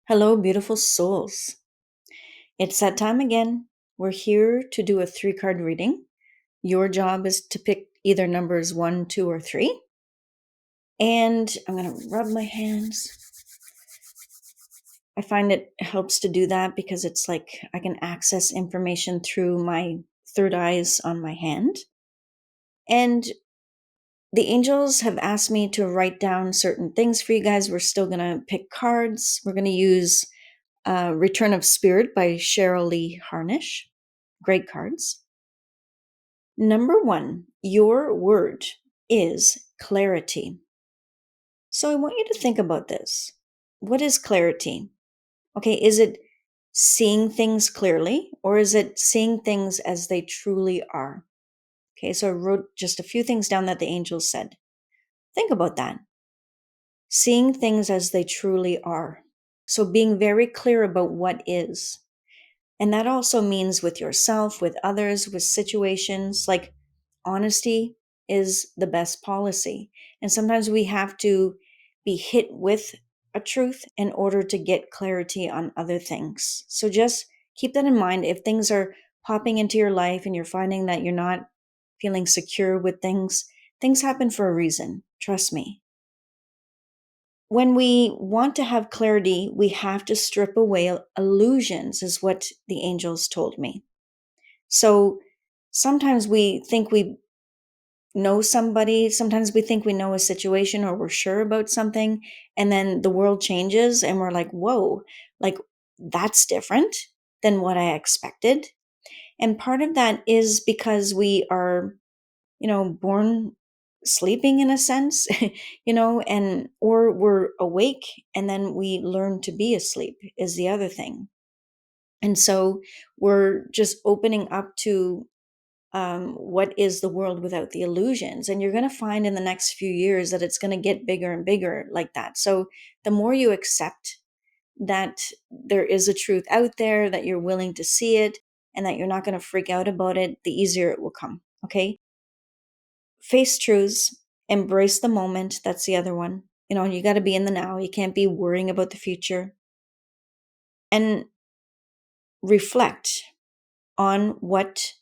Hello, beautiful souls. It's that time again. We're here to do a 3 card reading. Your job is to pick either numbers 1, 2, or 3. And I'm going to rub my hands. I find it helps to do that because it's like I can access information through my third eyes on my hand. And the angels have asked me to write down certain things for you guys. We're still going to pick cards. We're going to use Return of Spirit by Cheryl Lee Harnish. Great cards. Number 1, your word is clarity. So I want you to think about this. What is clarity? Okay, is it seeing things clearly or is it seeing things as they truly are? Okay, so I wrote just a few things down that the angels said. Think about that. Seeing things as they truly are. So being very clear about what is. And that also means with yourself, with others, with situations. Like honesty is the best policy. And sometimes we have to be hit with a truth in order to get clarity on other things. So just keep that in mind. If things are popping into your life and you're finding that you're not feeling secure with things happen for a reason. Trust me. When we want to have clarity, we have to strip away illusions, is what the angels told me. So sometimes we think we know somebody, sometimes we think we know a situation or we're sure about something, and then the world changes and we're like, whoa, like that's different than what I expected. And part of that is because we are, born sleeping in a sense, and or we're awake and then we learn to be asleep is the other thing. And so we're just opening up to what is the world without the illusions. And you're going to find in the next few years that it's going to get bigger and bigger like that. So the more you accept that there is a truth out there, that you're willing to see it, and that you're not going to freak out about it, the easier it will come. Okay. Face truths, embrace the moment. That's the other one. You got to be in the now. You can't be worrying about the future. And reflect on what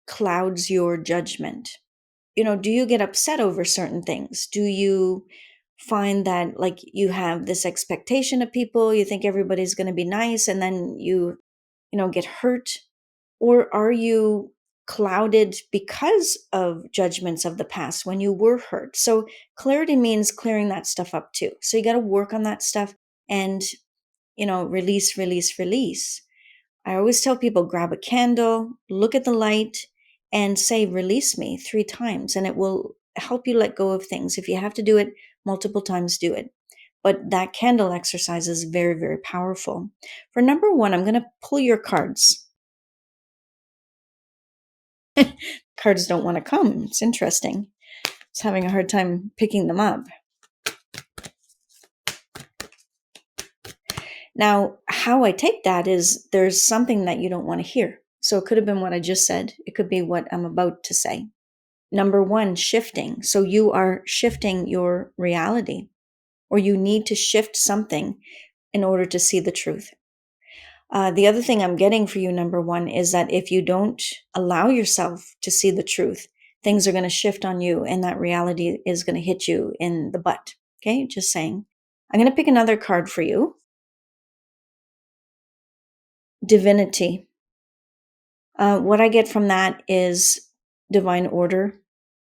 clouds your judgment. Do you get upset over certain things? Do you find that like you have this expectation of people, you think everybody's going to be nice and then you get hurt? Or are you clouded because of judgments of the past when you were hurt? So clarity means clearing that stuff up too. So you got to work on that stuff and, release, release, release. I always tell people grab a candle, look at the light, and say, release me 3 times, and it will help you let go of things. If you have to do it multiple times, do it. But that candle exercise is very, very powerful. For number 1, I'm going to pull your cards. Cards don't want to come. It's interesting. I was having a hard time picking them up. Now, how I take that is there's something that you don't want to hear. So it could have been what I just said. It could be what I'm about to say. Number 1, shifting. So you are shifting your reality, or you need to shift something in order to see the truth. The other thing I'm getting for you, number 1, is that if you don't allow yourself to see the truth, things are going to shift on you and that reality is going to hit you in the butt. Okay, just saying. I'm going to pick another card for you. Divinity. What I get from that is divine order,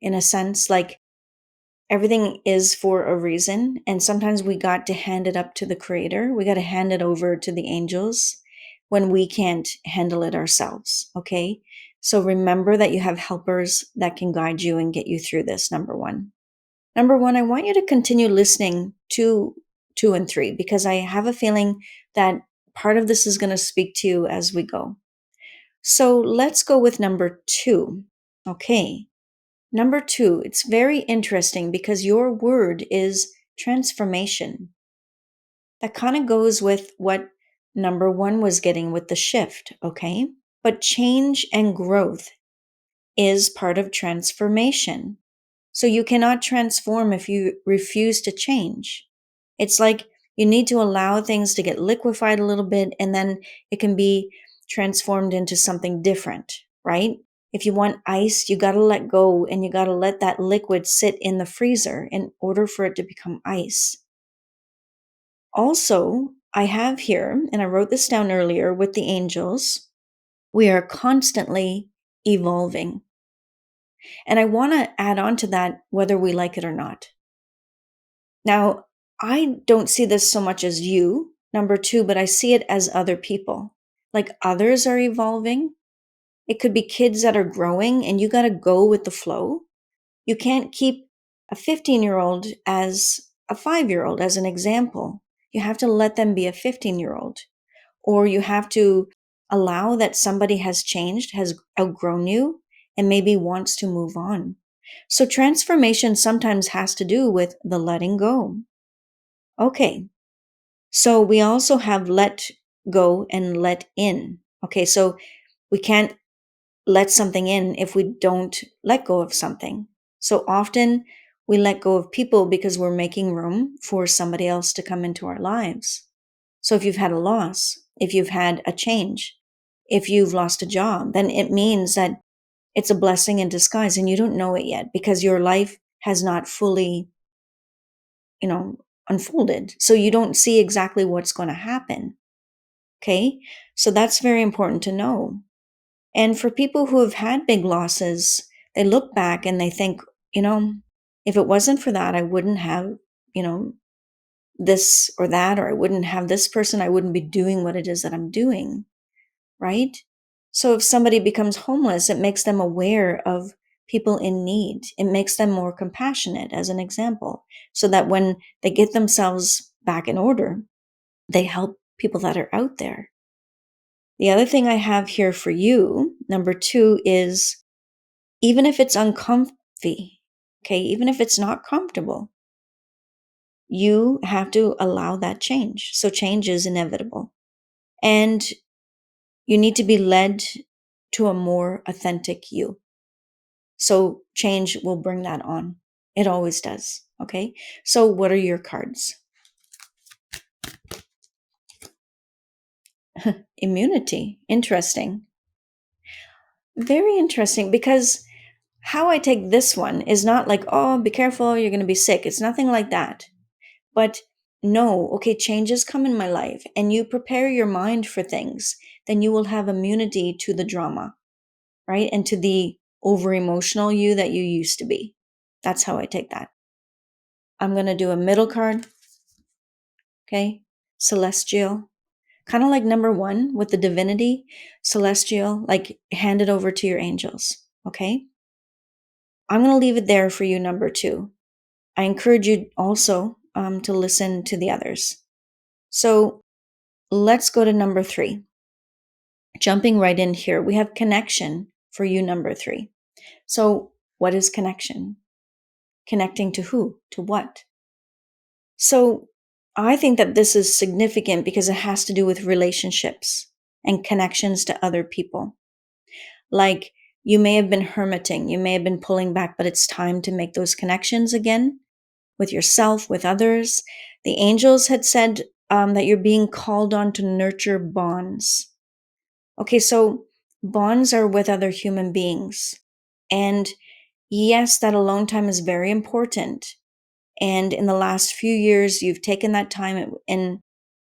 in a sense, like everything is for a reason. And sometimes we got to hand it up to the creator. We got to hand it over to the angels when we can't handle it ourselves. Okay. So remember that you have helpers that can guide you and get you through this. Number 1. Number 1, I want you to continue listening to 2 and 3, because I have a feeling that part of this is going to speak to you as we go. So let's go with number 2. Okay. Number 2, it's very interesting because your word is transformation. That kind of goes with what number 1 was getting with the shift, okay? But change and growth is part of transformation. So you cannot transform if you refuse to change. It's like You need to allow things to get liquefied a little bit, and then it can be transformed into something different, right? If you want ice, you got to let go and you got to let that liquid sit in the freezer in order for it to become ice. Also, I have here, and I wrote this down earlier with the angels, we are constantly evolving. And I want to add on to that whether we like it or not. Now, I don't see this so much as you, number two, but I see it as other people. Like others are evolving. It could be kids that are growing and you got to go with the flow. You can't keep a 15-year-old as a 5-year-old as an example. You have to let them be a 15-year-old. Or you have to allow that somebody has changed, has outgrown you, and maybe wants to move on. So transformation sometimes has to do with the letting go. Okay, so we also have let go and let in. Okay, so we can't let something in if we don't let go of something. So often we let go of people because we're making room for somebody else to come into our lives. So if you've had a loss, if you've had a change, if you've lost a job, then it means that it's a blessing in disguise and you don't know it yet because your life has not fully, you know, unfolded. So you don't see exactly what's going to happen. Okay. So that's very important to know. And for people who have had big losses, they look back and they think, you know, if it wasn't for that, I wouldn't have, you know, this or that, or I wouldn't have this person, I wouldn't be doing what it is that I'm doing, right? So if somebody becomes homeless, it makes them aware of people in need. It makes them more compassionate, as an example, so that when they get themselves back in order, they help people that are out there. The other thing I have here for you, number two, is even if it's uncomfy, okay, even if it's not comfortable, you have to allow that change. So change is inevitable. And you need to be led to a more authentic you. So change will bring that on. It always does. Okay. So what are your cards? Immunity. Interesting. Very interesting, because how I take this one is not like, oh, be careful, you're going to be sick. It's nothing like that. But no, okay, changes come in my life and you prepare your mind for things, then you will have immunity to the drama, right? And to the over emotional you that you used to be. That's how I take that. I'm going to do a middle card. Okay. Celestial. Kind of like number one with the divinity. Celestial, like hand it over to your angels. Okay. I'm going to leave it there for you, number two. I encourage you also to listen to the others. So let's go to number three. Jumping right in here, we have connection for you, number three. So what is connection? Connecting to who? To what? So I think that this is significant because it has to do with relationships and connections to other people. Like you may have been hermiting, you may have been pulling back, but it's time to make those connections again with yourself, with others. The angels had said that you're being called on to nurture bonds. Okay, so bonds are with other human beings. And yes, that alone time is very important. And in the last few years, you've taken that time, and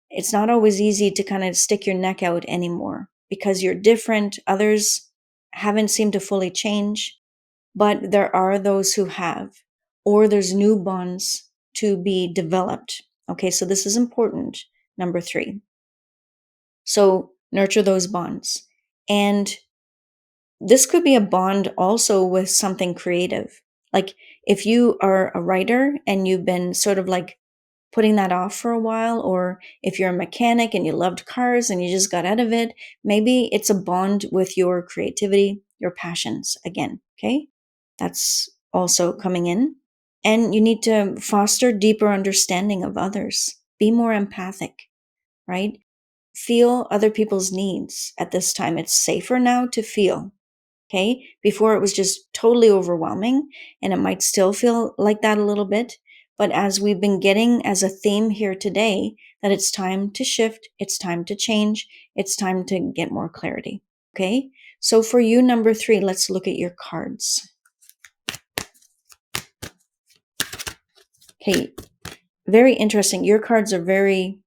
it's not always easy to kind of stick your neck out anymore because you're different. Others haven't seemed to fully change, but there are those who have, or there's new bonds to be developed. Okay, so this is important. Number three. So nurture those bonds. And this could be a bond also with something creative. Like if you are a writer and you've been sort of like putting that off for a while, or if you're a mechanic and you loved cars and you just got out of it, maybe it's a bond with your creativity, your passions again. Okay. That's also coming in. And you need to foster deeper understanding of others. Be more empathic, right? Feel other people's needs at this time. It's safer now to feel. Okay. Before it was just totally overwhelming, and it might still feel like that a little bit, But as we've been getting as a theme here today, that it's time to shift, it's time to change, it's time to get more clarity. Okay? So for you, number 3, let's look at your cards. Okay, very interesting. Your cards are very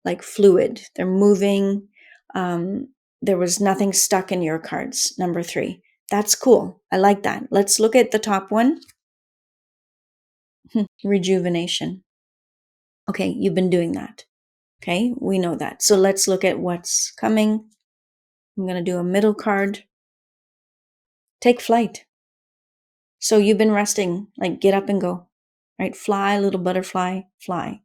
like fluid. They're moving. There was nothing stuck in your cards, number 3. That's cool. I like that. Let's look at the top one. Rejuvenation. Okay, you've been doing that. Okay, we know that. So let's look at what's coming. I'm going to do a middle card. Take flight. So you've been resting, like get up and go, right? Fly, little butterfly, fly.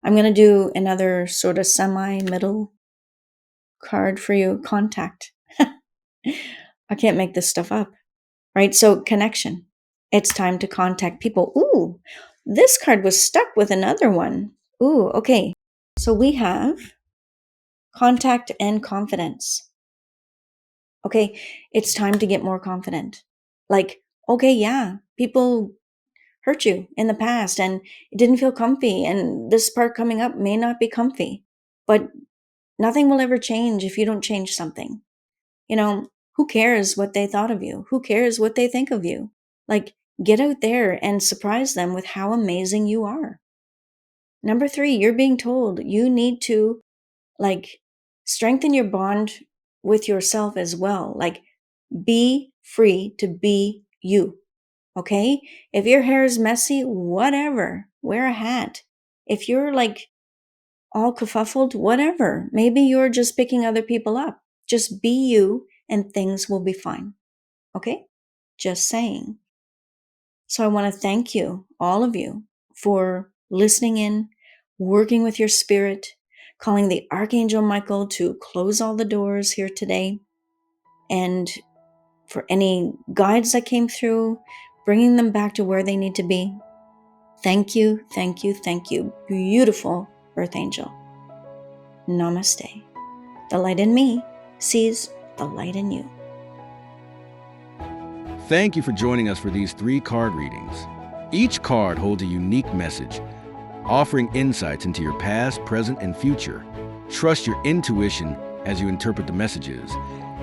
I'm going to do another sort of semi-middle card for you, contact. I can't make this stuff up, right? So connection. It's time to contact people. Ooh, this card was stuck with another one. Ooh, okay. So we have contact and confidence. Okay, it's time to get more confident. Like, okay, yeah, people hurt you in the past and it didn't feel comfy, and this part coming up may not be comfy, but nothing will ever change if you don't change something. You know, who cares what they thought of you? Who cares what they think of you? Like, get out there and surprise them with how amazing you are. Number 3, you're being told you need to like strengthen your bond with yourself as well. Like, be free to be you. Okay? If your hair is messy, whatever, wear a hat. If you're like all kerfuffled, whatever, maybe you're just picking other people up. Just be you and things will be fine. Okay? Just saying. So I want to thank you, all of you, for listening in, working with your spirit, calling the Archangel Michael to close all the doors here today, and for any guides that came through, bringing them back to where they need to be. Thank you, thank you, thank you, beautiful Earth Angel. Namaste. The light in me sees the light in you. Thank you for joining us for these 3 card readings. Each card holds a unique message, offering insights into your past, present, and future. Trust your intuition as you interpret the messages,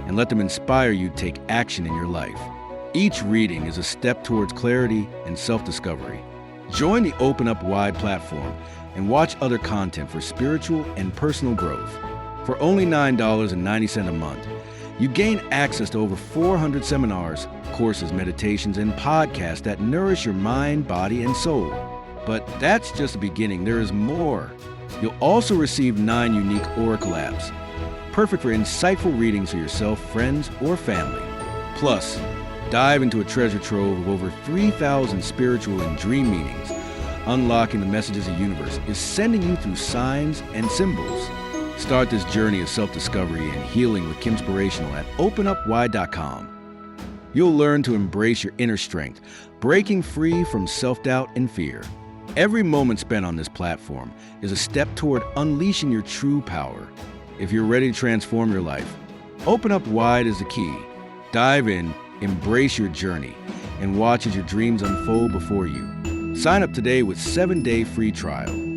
and let them inspire you to take action in your life. Each reading is a step towards clarity and self-discovery. Join the Open Up Wide platform and watch other content for spiritual and personal growth. For only $9.90 a month, you gain access to over 400 seminars, courses, meditations, and podcasts that nourish your mind, body, and soul. But that's just the beginning. There is more. You'll also receive 9 unique Oracle apps, perfect for insightful readings for yourself, friends, or family. Plus, dive into a treasure trove of over 3,000 spiritual and dream meanings. Unlocking the messages the universe is sending you through signs and symbols. Start this journey of self-discovery and healing with Kimspirational at openupwide.com. You'll learn to embrace your inner strength, breaking free from self-doubt and fear. Every moment spent on this platform is a step toward unleashing your true power. If you're ready to transform your life, Open Up Wide is the key. Dive in, embrace your journey, and watch as your dreams unfold before you. Sign up today with 7-day free trial.